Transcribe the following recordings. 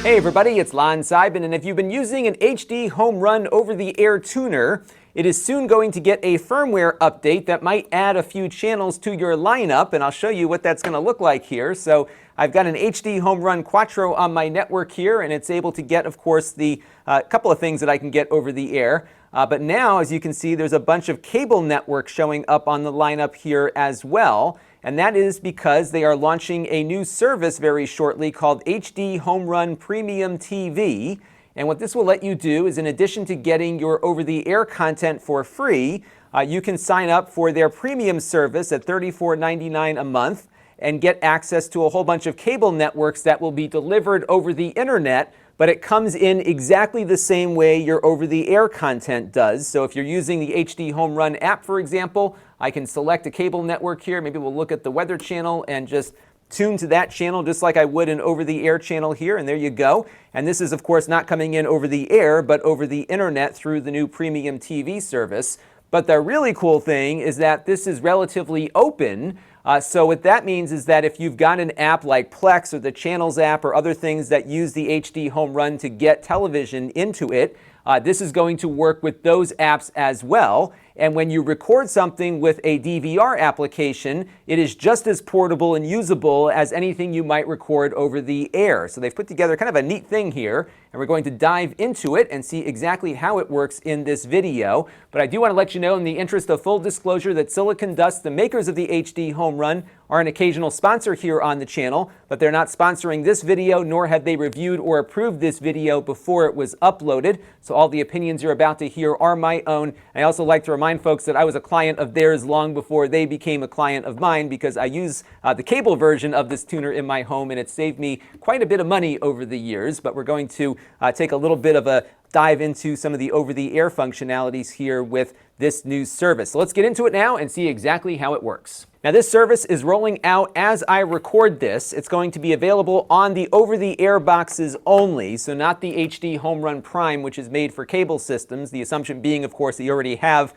Hey everybody, it's Lon.TV, and if you've been using an HDHomeRun over-the-air tuner, it is soon going to get a firmware update that might add a few channels to your lineup, and I'll show you what that's going to look like here. So I've got an HDHomeRun Quatro on my network here, and it's able to get, of course, the couple of things that I can get over the air. But now, as you can see, there's a bunch of cable networks showing up on the lineup here as well. And that is because they are launching a new service very shortly called HDHomeRun Premium TV. And what this will let you do is, in addition to getting your over-the-air content for free, you can sign up for their premium service at $34.99 a month and get access to a whole bunch of cable networks that will be delivered over the internet, but it comes in exactly the same way your over-the-air content does. So if you're using the HDHomeRun app, for example, I can select a cable network here. Maybe we'll look at the weather channel and just tune to that channel just like I would an over-the-air channel here, and there you go. And this is, of course, not coming in over the air, but over the internet through the new premium TV service. But the really cool thing is that this is relatively open. So what that means is that if you've got an app like Plex or the Channels app or other things that use the HDHomeRun to get television into it, this is going to work with those apps as well. And when you record something with a DVR application, it is just as portable and usable as anything you might record over the air. So they've put together kind of a neat thing here, and we're going to dive into it and see exactly how it works in this video. But I do want to let you know, in the interest of full disclosure, that Silicon Dust, the makers of the HDHomeRun, are an occasional sponsor here on the channel, but they're not sponsoring this video, nor have they reviewed or approved this video before it was uploaded. So all the opinions you're about to hear are my own. I also like to remind folks that I was a client of theirs long before they became a client of mine, because I use the cable version of this tuner in my home, and it saved me quite a bit of money over the years. But we're going to take a little bit of a dive into some of the over-the-air functionalities here with this new service. So let's get into it now and see exactly how it works. Now, this service is rolling out as I record this. It's going to be available on the over-the-air boxes only, so not the HDHomeRun Prime, which is made for cable systems. The assumption being, of course, that you already have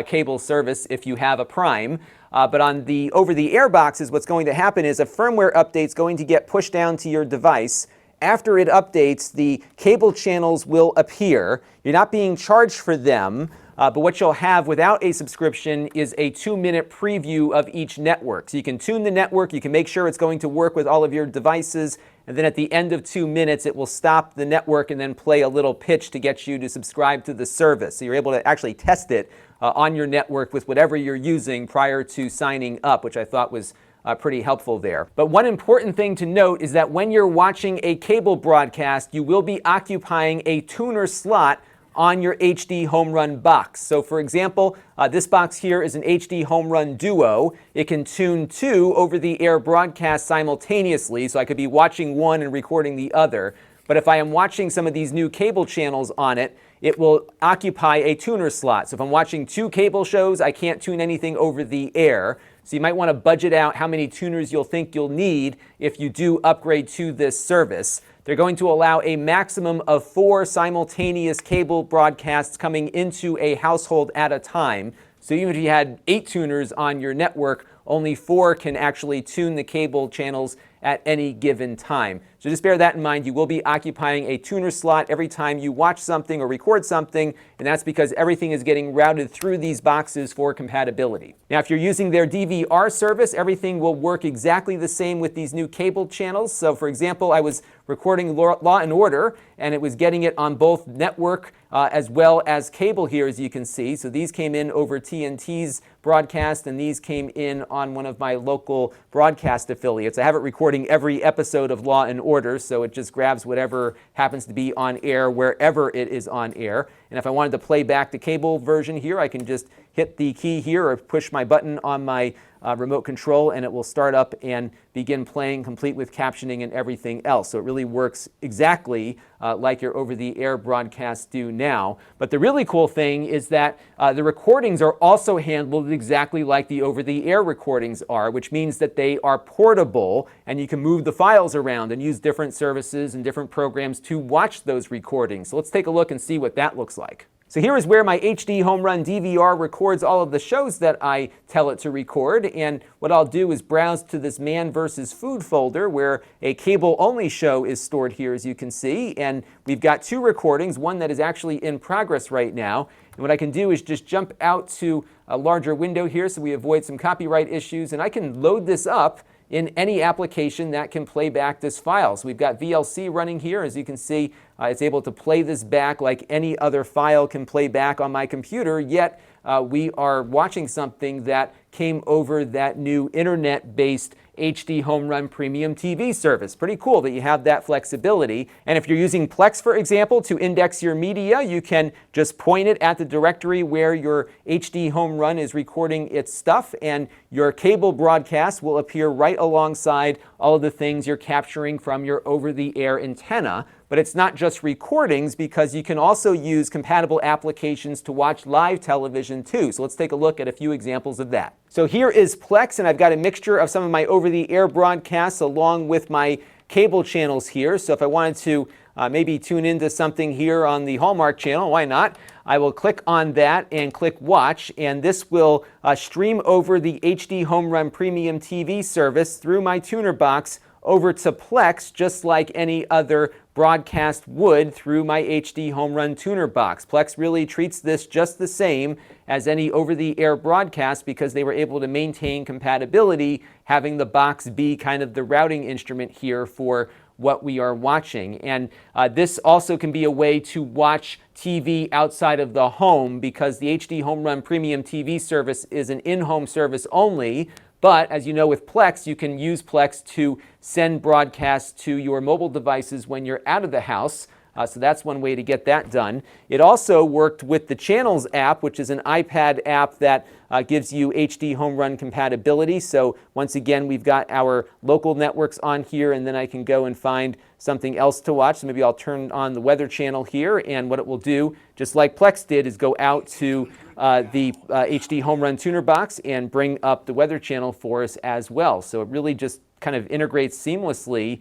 cable service if you have a Prime. But on the over-the-air boxes, what's going to happen is a firmware update is going to get pushed down to your device. After it updates, the cable channels will appear. You're not being charged for them, but what you'll have without a subscription is a 2-minute preview of each network. So you can tune the network, you can make sure it's going to work with all of your devices, and then at the end of 2 minutes, it will stop the network and then play a little pitch to get you to subscribe to the service. So you're able to actually test it on your network with whatever you're using prior to signing up, which I thought was pretty helpful there. But one important thing to note is that when you're watching a cable broadcast, you will be occupying a tuner slot on your HDHomeRun box. So for example, this box here is an HDHomeRun Duo. It can tune 2 over-the-air broadcasts simultaneously, so I could be watching one and recording the other. But if I am watching some of these new cable channels on it, it will occupy a tuner slot. So if I'm watching 2 cable shows, I can't tune anything over the air. So you might want to budget out how many tuners you'll think you'll need if you do upgrade to this service. They're going to allow a maximum of 4 simultaneous cable broadcasts coming into a household at a time. So even if you had 8 tuners on your network, only 4 can actually tune the cable channels at any given time. So just bear that in mind. You will be occupying a tuner slot every time you watch something or record something, and that's because everything is getting routed through these boxes for compatibility. Now, if you're using their DVR service, everything will work exactly the same with these new cable channels. So for example, I was recording Law and Order, and it was getting it on both network as well as cable here, as you can see. So these came in over TNT's broadcast, and these came in on one of my local broadcast affiliates. I have it recording every episode of Law and Order, so it just grabs whatever happens to be on air wherever it is on air. And if I wanted to play back the cable version here, I can just hit the key here or push my button on my remote control, and it will start up and begin playing, complete with captioning and everything else. So it really works exactly like your over-the-air broadcasts do now. But the really cool thing is that the recordings are also handled exactly like the over-the-air recordings are, which means that they are portable, and you can move the files around and use different services and different programs to watch those recordings. So let's take a look and see what that looks like. So here is where my HDHomeRun DVR records all of the shows that I tell it to record, and what I'll do is browse to this Man vs. Food folder where a cable-only show is stored here, as you can see, and we've got two recordings, one that is actually in progress right now, and what I can do is just jump out to a larger window here so we avoid some copyright issues, and I can load this up in any application that can play back this file. So we've got VLC running here. As you can see, it's able to play this back like any other file can play back on my computer, yet we are watching something that came over that new internet-based HDHomeRun Premium TV service. Pretty cool that you have that flexibility. And if you're using Plex, for example, to index your media, you can just point it at the directory where your HDHomeRun is recording its stuff, and your cable broadcast will appear right alongside all of the things you're capturing from your over-the-air antenna. But it's not just recordings, because you can also use compatible applications to watch live television too. So let's take a look at a few examples of that. So here is Plex, and I've got a mixture of some of my over-the-air broadcasts along with my cable channels here. So if I wanted to maybe tune into something here on the Hallmark channel, why not? I will click on that and click Watch, and this will stream over the HDHomeRun Premium TV service through my tuner box over to Plex, just like any other broadcast would through my HDHomeRun tuner box. Plex really treats this just the same as any over-the-air broadcast because they were able to maintain compatibility, having the box be kind of the routing instrument here for what we are watching. And this also can be a way to watch TV outside of the home, because the HDHomeRun Premium TV service is an in-home service only. But as you know, with Plex, you can use Plex to send broadcasts to your mobile devices when you're out of the house. So that's one way to get that done. It also worked with the Channels app, which is an iPad app that gives you HDHomeRun compatibility. So once again, we've got our local networks on here, and then I can go and find something else to watch. So maybe I'll turn on the Weather channel here, and what it will do, just like Plex did, is go out to the HDHomeRun tuner box and bring up the Weather channel for us as well. So it really just kind of integrates seamlessly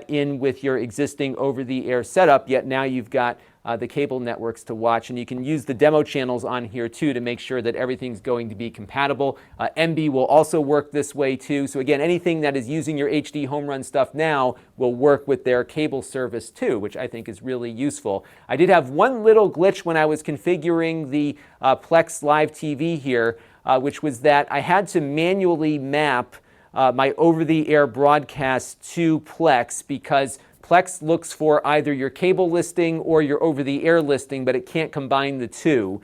in with your existing over-the-air setup, yet now you've got the cable networks to watch, and you can use the demo channels on here too to make sure that everything's going to be compatible. Emby will also work this way too. So again, anything that is using your HDHomeRun stuff now will work with their cable service too, which I think is really useful. I did have one little glitch when I was configuring the Plex Live TV here, which was that I had to manually map my over-the-air broadcast to Plex, because Plex looks for either your cable listing or your over-the-air listing, but it can't combine the two.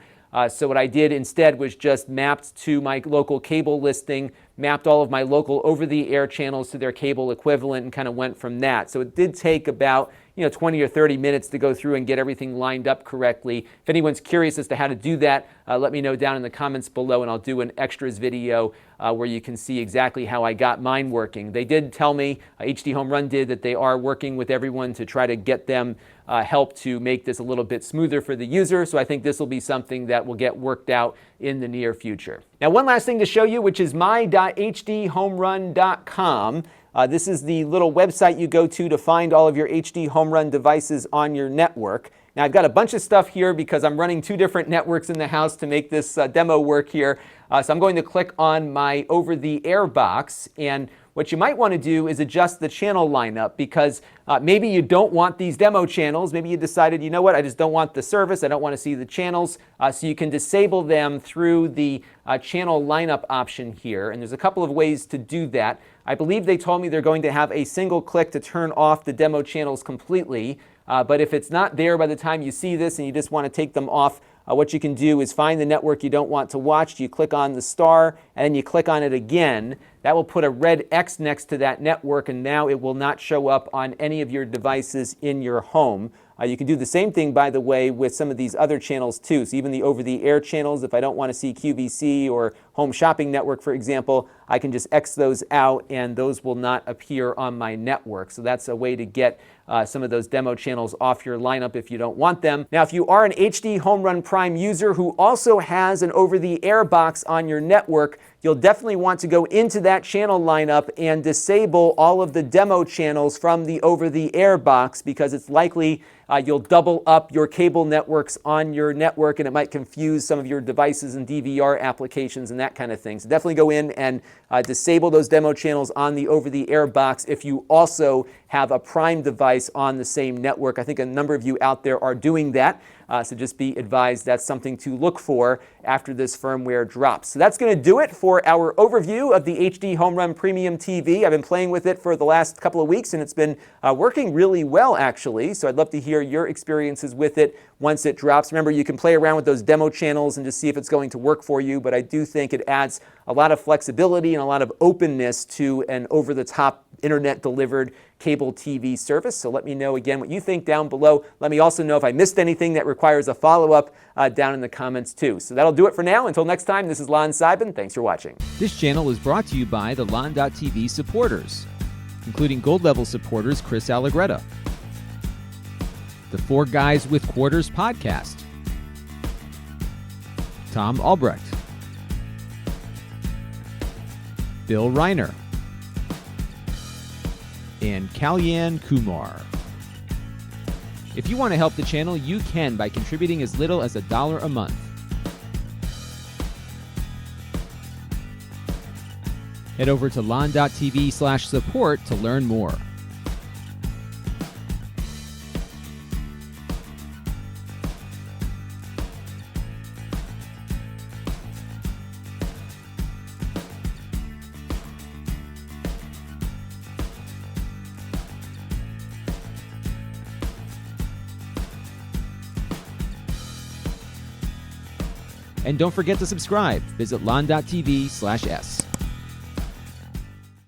So what I did instead was just mapped to my local cable listing, mapped all of my local over-the-air channels to their cable equivalent, and kind of went from that. So it did take about 20 or 30 minutes to go through and get everything lined up correctly. If anyone's curious as to how to do that, let me know down in the comments below, and I'll do an extras video where you can see exactly how I got mine working. They did tell me, HDHomeRun did, that they are working with everyone to try to get them help to make this a little bit smoother for the user. So I think this will be something that will get worked out in the near future. Now, one last thing to show you, which is my.hdhomerun.com. This is the little website you go to find all of your HDHomeRun devices on your network. Now, I've got a bunch of stuff here because I'm running two different networks in the house to make this demo work here. So I'm going to click on my over-the-air box, and what you might want to do is adjust the channel lineup, because maybe you don't want these demo channels. Maybe you decided, you know what, I just don't want the service, I don't want to see the channels. So you can disable them through the channel lineup option here, and there's a couple of ways to do that. I believe they told me they're going to have a single click to turn off the demo channels completely, but if it's not there by the time you see this and you just want to take them off, what you can do is find the network you don't want to watch, you click on the star, and then you click on it again. That will put a red X next to that network, and now it will not show up on any of your devices in your home. You can do the same thing, by the way, with some of these other channels too. So even the over-the-air channels, if I don't want to see QVC or Home Shopping Network, for example, I can just X those out and those will not appear on my network. So that's a way to get some of those demo channels off your lineup if you don't want them. Now, if you are an HDHomeRun Prime user who also has an over-the-air box on your network, you'll definitely want to go into that channel lineup and disable all of the demo channels from the over-the-air box, because it's likely you'll double up your cable networks on your network and it might confuse some of your devices and DVR applications and that kind of thing. So definitely go in and disable those demo channels on the over-the-air box if you also have a Prime device on the same network. I think a number of you out there are doing that. So just be advised that's something to look for after this firmware drops. So that's going to do it for our overview of the HDHomeRun Premium TV. I've been playing with it for the last couple of weeks and it's been working really well actually. So I'd love to hear your experiences with it once it drops. Remember, you can play around with those demo channels and just see if it's going to work for you, but I do think it adds a lot of flexibility and a lot of openness to an over-the-top internet-delivered cable TV service. So let me know again what you think down below. Let me also know if I missed anything that requires a follow-up down in the comments too. So that'll do it for now. Until next time, this is Lon.TV. Thanks for watching. This channel is brought to you by the Lon.TV supporters, including gold level supporters Chris Allegretta, the Four Guys with Quarters podcast, Tom Albrecht, Bill Reiner, and Kalyan Kumar. If you want to help the channel, you can by contributing as little as $1 a month. Head over to lon.tv/support to learn more. And don't forget to subscribe. Visit lon.tv/s.